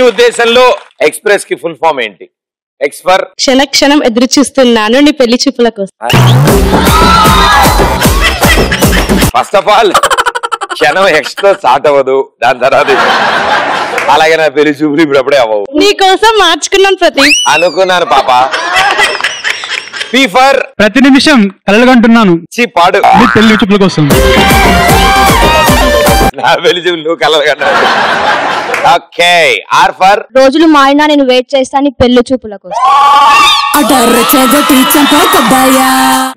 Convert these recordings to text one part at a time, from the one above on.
ఉద్దేశంలో ఎక్స్ప్రెస్ కి full form ఏంటి? ఎక్స్ ఫర్ క్షణ క్షణం ఎదురు చూస్తున్నాను నీ పెళ్లి చూపుల కోసం. ఫస్ట్ ఆఫ్ ఆల్ క్షణం ఎక్స్ట్రా స్టార్ట్ అవ్వదు, దాని తర్వాత అలాగే నా పెళ్లి చూపులు ఇప్పుడు అప్పుడే అవ్వవు. నీ కోసం మార్చుకున్నాను ప్రదీప్. అనుకున్నాను పాప. పి ఫర్ ప్రతి నిమిషం కలలుగంటున్నాను పాడు నీ పెళ్లి చూపుల కోసం. నా పెళ్లి చూపులు నువ్వు కలలుగంటున్నావు. ఓకే. ఆర్ ఫర్ రోజులు మారినా నేను వెయిట్ చేస్తాను నీ పెళ్లి చూపుల కోసం.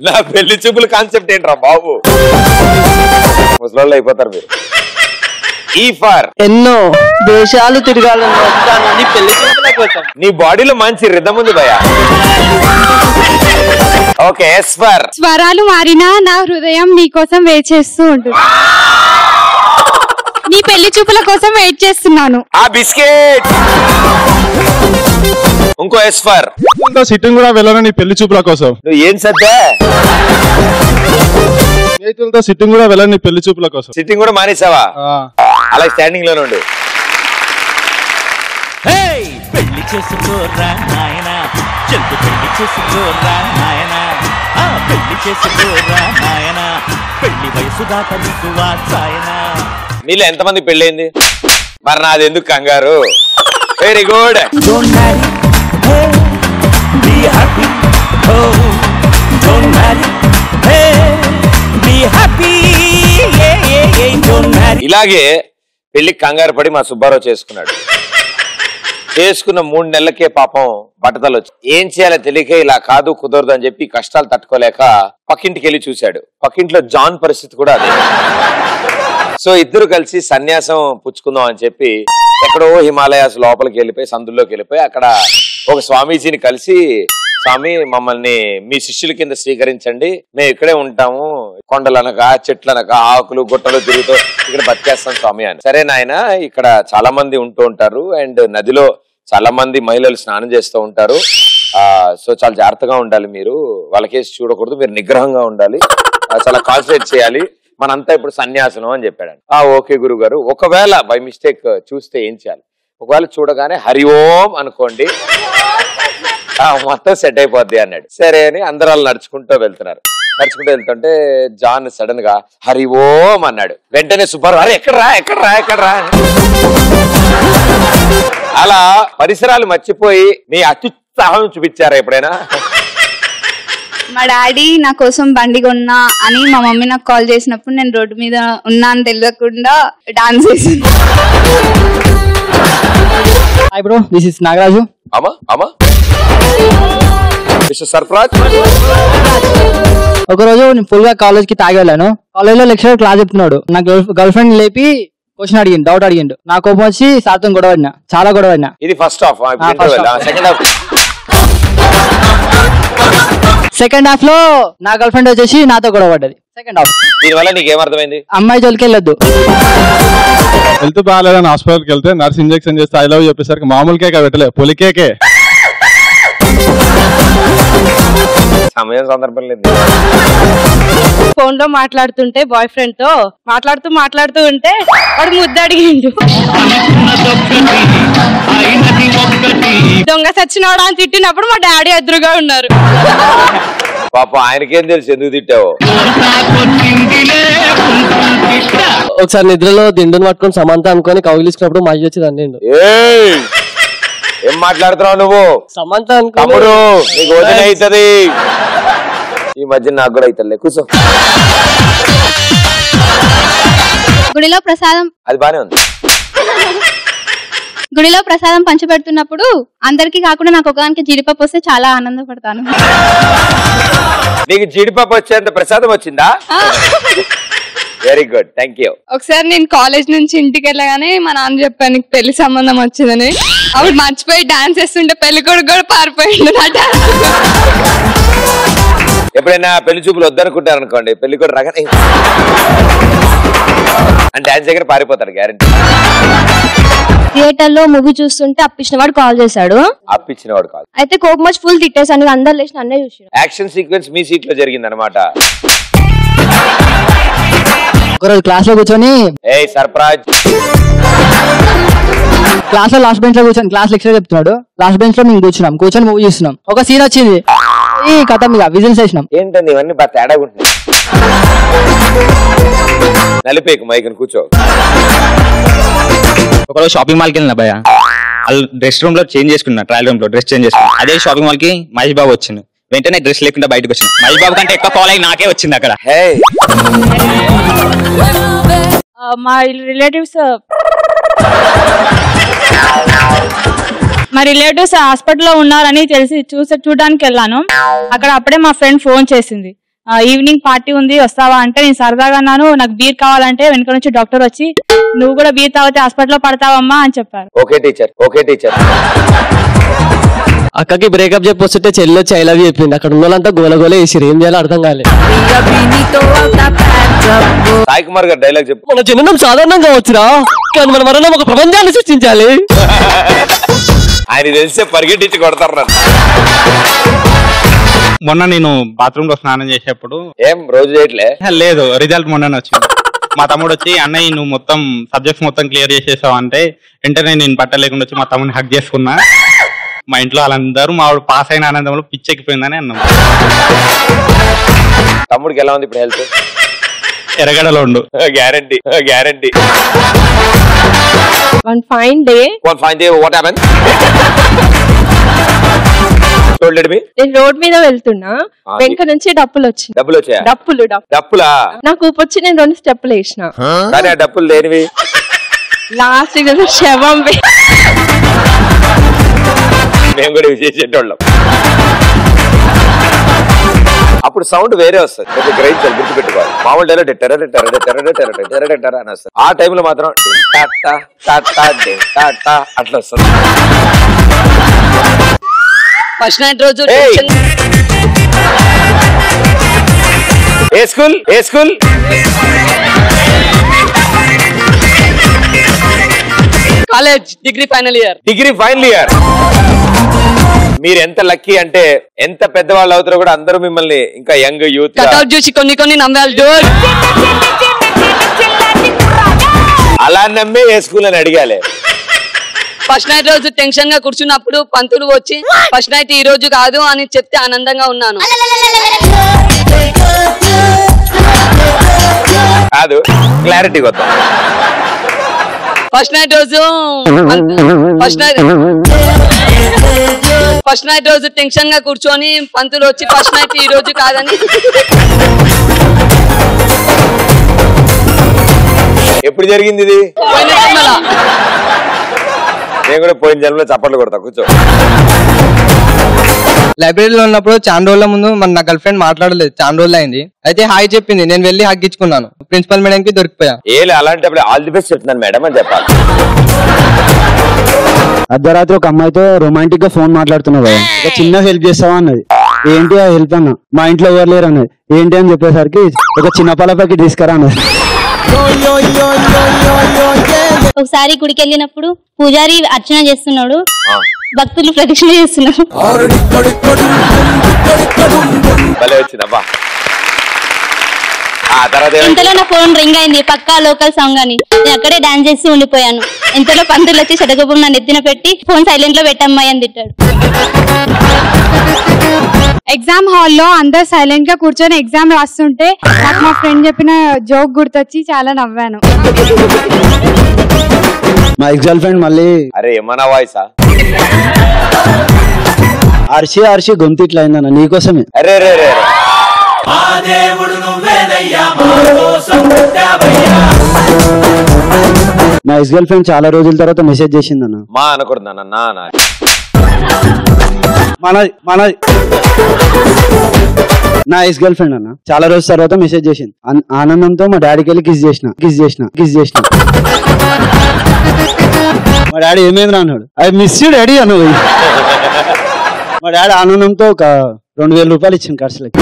నా పెళ్లి చూపుల కాన్సెప్ట్ ఏంట్రా బాబు? ముసలోళ్ళు అయిపోతారు మీరు. ఈ ఫర్ ఎన్నో దేశాలు తిరగాలని పెళ్లి చూపుల కోసం. నీ బాడీలో మంచి రిథం ఉంది భయ్యా. ఓకే. ఎస్ ఫర్ స్వరాలు మారినా నా హృదయం నీ కోసం వెయిట్ చేస్తూ ఉంటుంది. నీ పెళ్లి చూపుల కోసం వెయిట్ చేస్తున్నాను. ఆ బిస్కెట్. ఇంకో ఎస్ ఫర్ సిట్టింగ్ కూడా వెళ్ళను నీ పెళ్లి చూపుల కోసం. నువ్వు ఏం సద్దా? స్నేహితులతో సిట్టింగ్ కూడా వెళ్ళను నీ పెళ్లి చూపుల కోసం. సిట్టింగ్ కూడా మానేసావా? అలా స్టాండింగ్ లోనే ఉండు. పెళ్లి చేసుకోరా నాయనా, చెల్లి పెళ్లి చేసుకోరా నాయనా, పెళ్లి చేసుకోరా నాయనా, పెళ్లి వయసు దాకా నీకు వాచాయనా. మీలో ఎంతమంది పెళ్ళైంది? మరి నాది ఎందుకు కంగారు? Very good. ఇలాగే పెళ్లికి కంగారు పడి మా సుబ్బారావు చేసుకున్నాడు. చేసుకున్న 3 నెలలకే పాపం బట్టతలు వచ్చి ఏం చేయాలో తెలియక ఇలా కాదు కుదరదు అని చెప్పి కష్టాలు తట్టుకోలేక పక్కింటికి వెళ్ళి చూశాడు. పక్కింట్లో జాన్ పరిస్థితి కూడా అదే. సో ఇద్దరు కలిసి సన్యాసం పుచ్చుకుందాం అని చెప్పి ఎక్కడో హిమాలయాస్ లోపలికి వెళ్ళిపోయి సందుల్లోకి వెళ్ళిపోయి అక్కడ ఒక స్వామీజీని కలిసి, స్వామి మమ్మల్ని మీ శిష్యుల కింద స్వీకరించండి, మేము ఇక్కడే ఉంటాము, కొండలనక చెట్లనక ఆకులు గుట్టలు తిరుగుతూ ఇక్కడ బతికేస్తాం స్వామి అని. సరే నాయన, ఇక్కడ చాలా మంది ఉంటూ ఉంటారు అండ్ నదిలో చాలా మంది మహిళలు స్నానం చేస్తూ ఉంటారు, సో చాలా జాగ్రత్తగా ఉండాలి, మీరు వాళ్ళకేసి చూడకూడదు, మీరు నిగ్రహంగా ఉండాలి, చాలా కాన్సన్ట్రేట్ చేయాలి, మనంతా ఇప్పుడు సన్యాసనం అని చెప్పాడు. ఓకే గురువు గారు, ఒకవేళ బై మిస్టేక్ చూస్తే ఏం చేయాలి? ఒకవేళ చూడగానే హరి ఓం అనుకోండి, మొత్తం సెట్ అయిపోద్ది అన్నాడు. సరే అని అందరూ వాళ్ళు నడుచుకుంటూ వెళ్తున్నారు. నడుచుకుంటూ వెళ్తుంటే జాన్ సడన్ గా హరి ఓం అన్నాడు. వెంటనే సుబ్బారావు అరే ఎక్కడ్రా అలా పరిసరాలు మర్చిపోయి మీ అత్యుత్సాహం చూపించారా ఎప్పుడైనా? మా డాడీ నా కోసం బండి కొన్నా అని మా మమ్మీ నాకు కాల్ చేసినప్పుడు నేను రోడ్డు మీద ఉన్నా అని తెలియకుండా డాన్స్ చేసాను. Hi bro, this is Nagaraju. Sarfaraz. ఒకరోజు నేను ఫుల్ గా కాలేజ్ కి తాగి వెళ్ళాను. కాలేజ్ లో లెక్చరర్ క్లాస్ చెప్తున్నాడు. నా గర్ల్ ఫ్రెండ్ లేపి క్వశ్చన్ అడిగింది, డౌట్ అడిగిండు. నా కోపం వచ్చి సార్తో గొడవడినా, చాలా గొడవడినా. ఇది ఫస్ట్ హాఫ్. సెకండ్ హాఫ్ లో నా గర్ల్ ఫ్రెండ్ వచ్చేసి నాతో గొడవ పడ్డది. Second half. దీనివల్ల నీకేమర్థమైంది? అమ్మాయి జోలికి వెళ్ళొద్దు. హెల్త్ బాగాలేదని హాస్పిటల్కి వెళ్తే నర్స్ ఇంజెక్షన్ చేస్తే ఐ లవ్ చెప్పేసరికి మామూలు కేక పెట్టలే, పొలి కేకే. సమయం సందర్భం లేదు. ఫోన్ లో మాట్లాడుతుంటే బాయ్ ఫ్రెండ్ తో మాట్లాడుతూ ఉంటే వాడు ముద్దు అడిగిండు. దొంగ సచ్చినోడా అని తిట్టినప్పుడు మా డాడీ ఎదురుగా ఉన్నారు. పాప ఆయనకేం తెలుసు ఎందుకు తిట్టావు? ఒకసారి నిద్రలో దిండును పట్టుకొని సమంత అనుకొని కౌగిలించినప్పుడు మధ్య వచ్చి దండిండు. ఏం మాట్లాడుతున్నావు నువ్వు? సమంత తమ్ముడు నీకు వదిన అవుతుంది. ఈ మధ్య నాకు కూడా అవుతుంది. కూర్చో. గుడిలో ప్రసాదం, అది బానే ఉంది. గుడిలో ప్రసాదం పంచిపెడుతున్నప్పుడు అందరికి కాకుండా నాకు ఒకదానికి జీడిపప్పు వస్తే చాలా ఆనందపడతాను. నీకు జీడిపప్పు వచ్చేంత ప్రసాదం వచ్చిందా? Very good, thank you. ఒకసారి నేను కాలేజ్ నుంచి ఇంటికి వెళ్ళగానే మా నాన్న చెప్పాను నీకు పెళ్లి సంబంధం వచ్చిందని. అప్పుడు మర్చిపోయి డాన్స్ చేస్తుంటే పెళ్లి కొడుకు కూడా పారిపోయిండు నా డాన్స్. ఎప్పుడైనా పెళ్లి చూపులు వద్దనుకుంటారు అనుకోండి, పెళ్లి కూడా రాగానే అంటే డాన్స్ దగ్గర పారిపోతాడు గ్యారెంటీ. థియేటర్ లో మూవీ చూస్తుంటే అప్పించిన వాడు కాల్ చేశాడు. అప్పించిన వాడు కాల్ అయితే కోపం వచ్చి ఫుల్ తిట్టేసాను. అందరు లేచి నన్నే చూసాడు. యాక్షన్ సీక్వెన్స్ మీ సీట్ లో జరిగింది అనమాట. ఒకరోజు క్లాస్ లో కూర్చొని ఏయ్ సర్ఫరాజ్ క్లాస్ లో లాస్ట్ బెంచ్ లో కూర్చొని క్లాస్ లెక్చర్ చెప్తున్నాడు. లాస్ట్ బెంచ్ లో మేము కూర్చొని మూవీ చూస్తున్నాం. ఒక సీన్ వచ్చింది, ఈ కథ మీద విజిల్స్ వేసినాం. ఏంటండి ఇవన్నీ బాగా తేడాగా ఉంటున్నాయి. నలిపేకు మైకని కూర్చో. ఒకరోజు షాపింగ్ మాల్కి వెళ్ళిన భయ, వాళ్ళు డ్రెస్ రూమ్ లో చేంజ్ చేసుకున్నా, ట్రయల్ రూమ్ లో డ్రెస్ చేంజ్ చేసుకున్నా. అదే షాపింగ్ మాల్ కి మహేష్ బాబు వచ్చింది. వెంటనే డ్రెస్ లేకుండా బయటకు వచ్చింది. మహేష్ బాబు కంటే ఎక్కువ ఫాలో అయ్యి నాకే వచ్చింది అక్కడ. మా రిలేటివ్స్ హాస్పిటల్లో ఉన్నారని తెలిసి చూడడానికి వెళ్ళాను. అక్కడ అప్పుడే మా ఫ్రెండ్ ఫోన్ చేసింది, ఈవినింగ్ పార్టీ ఉంది వస్తావా అంటే నేను సరదాగా అన్నాను, నాకు బీర్ కావాలంటే వెనక నుంచి డాక్టర్ వచ్చి నువ్వు కూడా బీర్ తాగితే హాస్పిటల్లో పడతావమ్మా అని చెప్పారు. Okay teacher. అక్కకి బ్రేకప్ చెప్పి వస్తుంటే చెల్లి వచ్చి ఐ లవ్ యూ చెప్పింది. అక్కడ ఉన్న వాళ్ళంతా గోలగోలే వేసిరు, ఏం చేయాలో అర్థం కాలేదు. సాయి కుమార్ గారు డైలాగ్ చెప్పు. మన జననం సాధారణంగా వచ్చురా, కానీ మన మరణం ఒక ప్రపంచాన్ని సృష్టించాలి. ఆయన తెలిసే పరిగెట్టించి కొడతారు. మొన్న నేను బాత్రూమ్ లో స్నానం చేసేప్పుడు ఏం రోజు చేయట్లే? లేదు, రిజల్ట్ మొన్న వచ్చింది. మా తమ్ముడు వచ్చి అన్నయ్య నువ్వు మొత్తం సబ్జెక్ట్స్ మొత్తం క్లియర్ చేసేసావు అంటే వెంటనే నేను పట్టలేకుండా వచ్చి మా తమ్ముడిని హక్ చేసుకున్నా. మా ఇంట్లో వాళ్ళందరూ మా పాస్ అయిన ఆనందంలో పిచ్చెక్కిపోయిందని అన్నాం. తమ్ముడికి ఎలా ఉంది ఇప్పుడు హెల్త్? ఎరగడలో ఉండు. Guarantee. One fine day, what happened? నేను రోడ్ మీద వెళ్తున్నా, వెనక నుంచి డప్పులు వచ్చింది. డబ్బులు వచ్చాయా? డప్పులా? నాకు ఊపి వచ్చి నేను 2 స్టెప్పులు వేసిన. కానీ ఆ డప్పులు లేనివి లాస్ట్ శవం. మేము కూడా చేసేటోళ్ళం. అప్పుడు సౌండ్ వేరే వస్తుంది, కొంచెం గ్రహించాలి, గుర్తుపెట్టుకోవాలి. మామూలు డైరెక్ట్ టెర్ర అని వస్తుంది. ఆ టైంలో మాత్రం అట్లా వస్తుంది. ఫస్ట్ నైట్ రోజు ఏ school? College degree final year. మీరు ఎంత లక్కీ అంటే ఎంత పెద్దవాళ్ళు అవుతారో కూడా అందరూ మిమ్మల్ని ఇంకా యంగ్ యూత్ చూసి కొన్ని నమ్మాలి. అలా నమ్మే ఏ స్కూల్ అని అడిగాలి. ఫస్ట్ నైట్ రోజు టెన్షన్ గా కూర్చున్నప్పుడు పంతులు వచ్చి ఫస్ట్ నైట్ ఈ రోజు కాదు అని చెప్తే ఆనందంగా ఉన్నాను. కాదు, క్లారిటీ వద్దాం. ఫస్ట్ నైట్ రోజు టెన్షన్ గా కూర్చొని పంతులు వచ్చి ఫస్ట్ నైట్ ఈ రోజు కాదని. ఎప్పుడు జరిగింది ఇది? నేను కూడా పోయిన జన్మలో చప్పట్లు కొడతా, కూర్చో. లైబ్రరీలో ఉన్నప్పుడు చాలా రోజుల ముందు నా గర్ల్ ఫ్రెండ్ మాట్లాడలేదు, చాలా రోజులు అయింది. అయితే హాయ్ చెప్పింది, నేను వెళ్ళి హగ్గించుకున్నాను. ప్రిన్సిపల్ మేడం కి దొరికిపోయా. అలాంటప్పుడు ఆల్ ది బెస్ట్ చెప్తున్నాను మేడం అని చెప్పాలి. అర్ధరాత్రి ఒక అమ్మాయితో రొమాంటిక్ గా ఫోన్ మాట్లాడుతున్నావు కదా, ఒక చిన్న హెల్ప్ చేస్తావా అన్నది. ఏంటి ఆ హెల్ప్ అన్న? మా ఇంట్లో ఎవరు లేరు అన్నది. ఏంటి అని చెప్పేసరికి ఒక చిన్న పాలపైకి తీసుకురా అన్నది. ఒకసారి గుడికి వెళ్ళినప్పుడు పూజారి అర్చన చేస్తున్నాడు, భక్తులు ప్రదక్షిణ చేస్తున్నారు. ఇంతలో నా ఫోన్ రింగ్ అయింది, పక్కా లోకల్ సాంగ్ అని. నేను అక్కడే డాన్స్ చేసి ఉండిపోయాను. ఇంతలో పంతులు వచ్చి శటగోపం నా నెత్తిన పెట్టి ఫోన్ సైలెంట్ లో పెట్టమ్మాయి అని తిట్టాడు. ఎగ్జామ్ హాల్లో అందరు సైలెంట్ గా కూర్చొని ఎగ్జామ్ రాస్తుంటే నాకు మా ఫ్రెండ్ చెప్పిన జోక్ గుర్తొచ్చి చాలా నవ్వాను. మా ఎక్స్ గర్ల్ ఫ్రెండ్ మళ్ళీ అరే ఏమన్నా వాయిసా అర్షి గొంతు ఇట్లా అయిందన్న నీకోసమే. అరే రే రే మా ఎక్స్ గర్ల్ ఫ్రెండ్ చాలా రోజుల తర్వాత మెసేజ్ చేసిందన్న. మా అనకూడదన్న నా నా ఎక్స్ గర్ల్ ఫ్రెండ్ అన్న చాలా రోజుల తర్వాత మెసేజ్ చేసింది. ఆనందంతో మా డాడీకి వెళ్ళి కిస్ చేసిన మా డాడీ ఏమైంది అన్నాడు. ఐ మిస్ యూ డాడీ అన్నాడు. మా డాడీ ఆనందంతో ఒక 2000 రూపాయలు ఇచ్చింది ఖర్చులకి.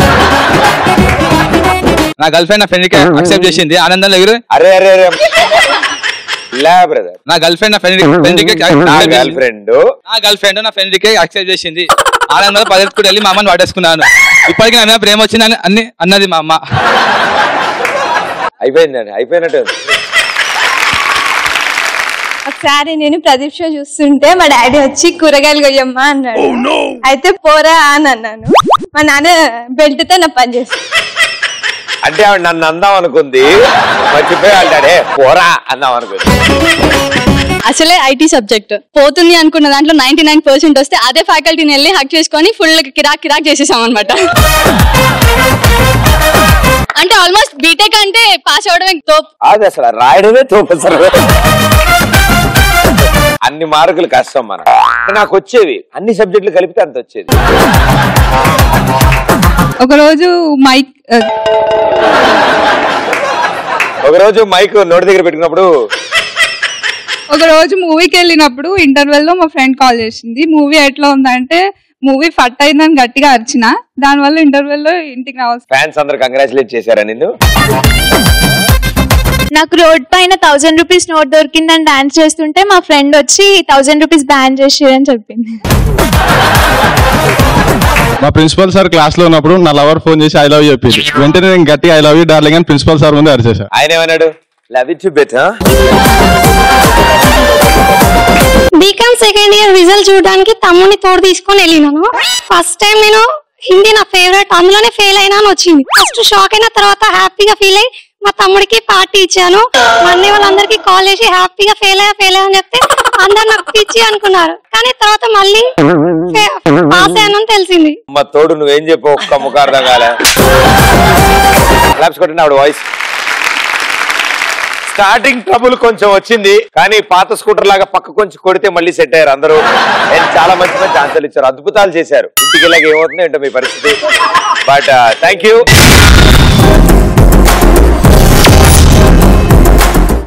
నా గర్ల్ ఫ్రెండ్ నా ఫ్రెండ్ కి అక్సెప్ట్ చేసింది ఆనందంలో ఎగురు. అరే అరే అరే నా గర్ల్ ఫ్రెండ్ నా ఫ్రెండ్ కి నా ఫ్రెండ్ కి యాక్సెప్ట్ చేసింది. ఆనందంలో 10 కూడా వెళ్ళి మా అమ్మని వాడేసుకున్నాను. ఇప్పటికీ నా మీద ప్రేమ వచ్చిందని అన్ని అన్నది మా అమ్మ. అయిపోయిందండి, అయిపోయినట్టు. ఒకసారి నేను ప్రదీప్ షో చూస్తుంటే మా డాడీ వచ్చి కూరగాయలు కొయ్యమ్మా అన్నాడు. అయితే పోరా అని అన్నాను. మా నాన్న బెల్ట్ తో నా పని చేస్తాను. అంటే ఆవిడ నన్ను అందాం అనుకుంది, మర్చిపోయి అంటాడే పోరా అందాం అనుకుంది. అసలే ఐటీ సబ్జెక్ట్ పోతుంది అనుకున్న దాంట్లో 99% వస్తే అదే ఫ్యాకల్టీని వెళ్ళి హక్ చేసుకొని ఫుల్ కిరాక్ చేసేసాం అనమాట. అంటే ఆల్మోస్ట్ బీటెక్ అంటే పాస్ అవడమే తోపు. అది అసలు రాయడమే తోపు అసలు. అన్ని మార్కులు కష్టం మనం. నాకు వచ్చేవి అన్ని సబ్జెక్టులు కలిపితే అంత వచ్చేది. ఒకరోజు మైక్ నోటి దగ్గర పెట్టుకున్నప్పుడు, ఒక రోజు మూవీకి వెళ్ళినప్పుడు ఇంటర్వెల్ లో మా ఫ్రెండ్ కాల్ చేసింది. మూవీ ఎట్లా ఉందంటే మూవీ ఫట్ అయిందని గట్టిగా అరిచిన, దానివల్ల ఇంటర్వెల్ లో ఇంటికి రావాలి. ఫ్యాన్స్ అందరు కంగ్రాచులేట్ చేశారా నిన్ను? నాకు రోడ్ పైన 1000 రూపీస్ నోట్ దొరికిందని డాన్స్ చేస్తుంటే మా ఫ్రెండ్ వచ్చి 1000 రూపీస్ బ్యాన్ చేసిరని చెప్పింది. మా ప్రిన్సిపల్ సార్ క్లాస్ లో ఉన్నప్పుడు నా లవర్ ఫోన్ చేసి ఐ లవ్ యూ చెప్పింది. వెంటనే నేను గట్టి ఐ లవ్ యూ డార్లింగ్ అని ప్రిన్సిపల్ సార్ ముందు అరిచేసా. ఆయన ఏమన్నాడు? లవ్ యూ టు బెట్. బీకామ్ సెకండ్ ఇయర్ రిజల్ట్ చూడడానికి తమ్ముని తోడు తీసుకొని వెళ్ళినాను. ఫస్ట్ టైం నేను హిందీ నా ఫేవరెట్, అందులోనే ఫెయిల్ అయినా అని వచ్చింది. ఫస్ట్ షాక్ అయిన తర్వాత హ్యాపీగా ఫీల్ అయ్యి మా తమ్ముడికి పార్టీ ఇచ్చాను. మళ్ళీ వాళ్ళందరికీ కాల్ చేసి హ్యాపీగా ఫెయిల్ అయ్యా అని చెప్తే అందరు నాకు పిచ్చి అనుకున్నారు. కానీ తర్వాత మళ్ళీ పాస్ అయ్యానని తెలిసింది. మా తోడు నువ్వేం చెప్పు ఒక్క ముఖార్థం కాలే. క్లాప్స్ కొట్టిన ఆవిడ వాయిస్. స్టార్టింగ్ ట్రబుల్ కొంచెం వచ్చింది, కానీ పాత స్కూటర్ లాగా పక్క కొంచెం కొడితే మళ్ళీ సెట్ అయ్యారు అందరూ. చాలా మంచి మంచి ఆన్సర్లు ఇచ్చారు, అద్భుతాలు చేశారు. ఇంటికి వెళ్ళాక ఏమవుతుందో ఏంటో మీ పరిస్థితి. But thank you.